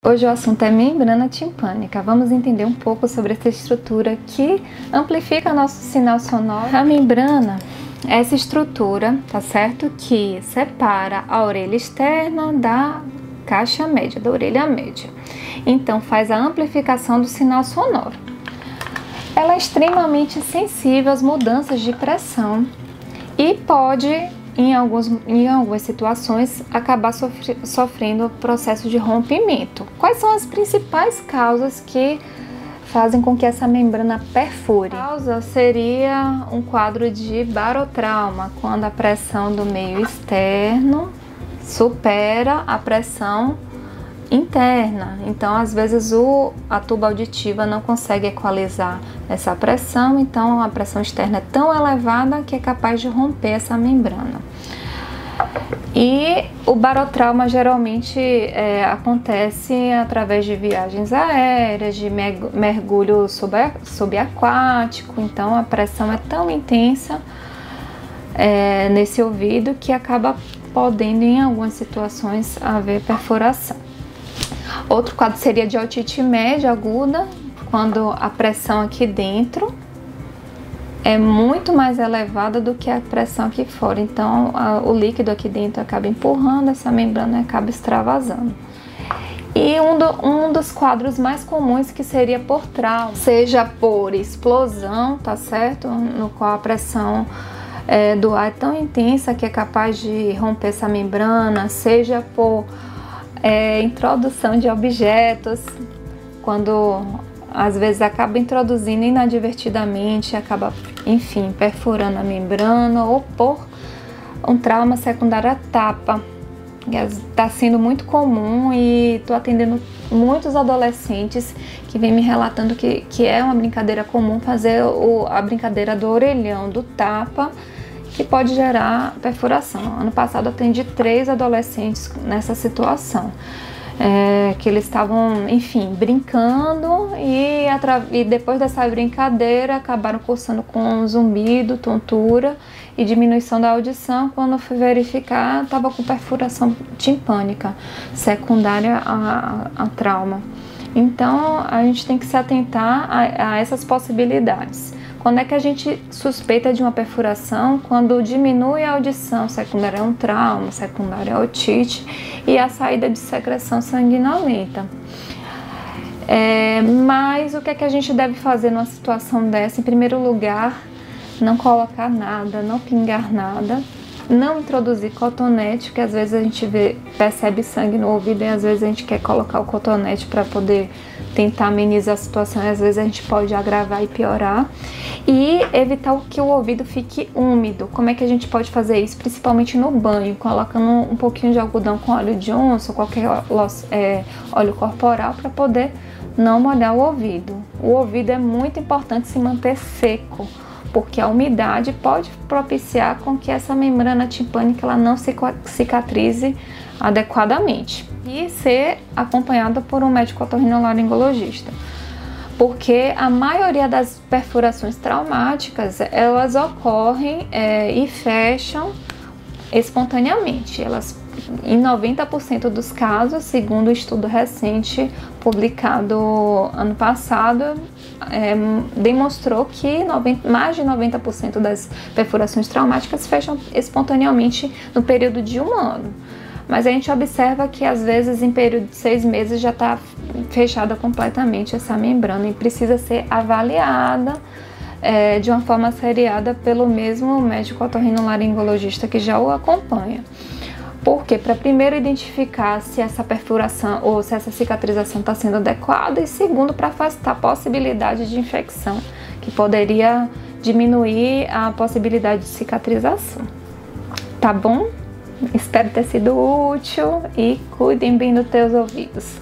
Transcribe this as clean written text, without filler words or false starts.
Hoje o assunto é membrana timpânica. Vamos entender um pouco sobre essa estrutura que amplifica nosso sinal sonoro. A membrana é essa estrutura, tá certo? Que separa a orelha externa da caixa média, da orelha média. Então faz a amplificação do sinal sonoro. Ela é extremamente sensível às mudanças de pressão e pode, em algumas situações, acabar sofrendo o processo de rompimento. Quais são as principais causas que fazem com que essa membrana perfure? A causa seria um quadro de barotrauma, quando a pressão do meio externo supera a pressão interna. Então, às vezes, a tuba auditiva não consegue equalizar essa pressão, então a pressão externa é tão elevada que é capaz de romper essa membrana. E o barotrauma geralmente acontece através de viagens aéreas, de mergulho subaquático, então a pressão é tão intensa nesse ouvido que acaba podendo, em algumas situações, haver perfuração. Outro quadro seria de otite média aguda, quando a pressão aqui dentro é muito mais elevada do que a pressão aqui fora. Então, o líquido aqui dentro acaba empurrando essa membrana e acaba extravasando. E um dos quadros mais comuns, que seria por trauma, seja por explosão, tá certo? No qual a pressão do ar é tão intensa que é capaz de romper essa membrana, seja por introdução de objetos, quando às vezes acaba introduzindo inadvertidamente, acaba, enfim, perfurando a membrana, ou por um trauma secundário à tapa, que está sendo muito comum, e estou atendendo muitos adolescentes que vêm me relatando que é uma brincadeira comum fazer a brincadeira do orelhão, do tapa, que pode gerar perfuração. Ano passado atendi 3 adolescentes nessa situação, que eles estavam, enfim, brincando e depois dessa brincadeira acabaram cursando com zumbido, tontura e diminuição da audição. Quando fui verificar, estava com perfuração timpânica secundária a trauma. Então a gente tem que se atentar a essas possibilidades. Quando é que a gente suspeita de uma perfuração? Quando diminui a audição, secundária a um trauma, secundária a otite, e a saída de secreção sanguinolenta. Mas o que é que a gente deve fazer numa situação dessa? Em primeiro lugar, não colocar nada, não pingar nada, não introduzir cotonete, porque às vezes a gente percebe sangue no ouvido e às vezes a gente quer colocar o cotonete para poder tentar amenizar a situação, e às vezes a gente pode agravar e piorar. E evitar que o ouvido fique úmido. Como é que a gente pode fazer isso? Principalmente no banho, colocando um pouquinho de algodão com óleo de onça ou qualquer óleo corporal, para poder não molhar o ouvido. O ouvido é muito importante se manter seco, porque a umidade pode propiciar com que essa membrana timpânica ela não cicatrize adequadamente, e ser acompanhada por um médico otorrinolaringologista, porque a maioria das perfurações traumáticas elas ocorrem e fecham espontaneamente. Elas, em 90% dos casos, segundo um estudo recente publicado ano passado, demonstrou que mais de 90% das perfurações traumáticas fecham espontaneamente no período de 1 ano. Mas a gente observa que às vezes em período de 6 meses já está fechada completamente essa membrana e precisa ser avaliada de uma forma seriada pelo mesmo médico otorrinolaringologista que já o acompanha. Porque para primeiro identificar se essa perfuração ou se essa cicatrização está sendo adequada, e segundo, para afastar a possibilidade de infecção, que poderia diminuir a possibilidade de cicatrização. Tá bom? Espero ter sido útil e cuidem bem dos teus ouvidos.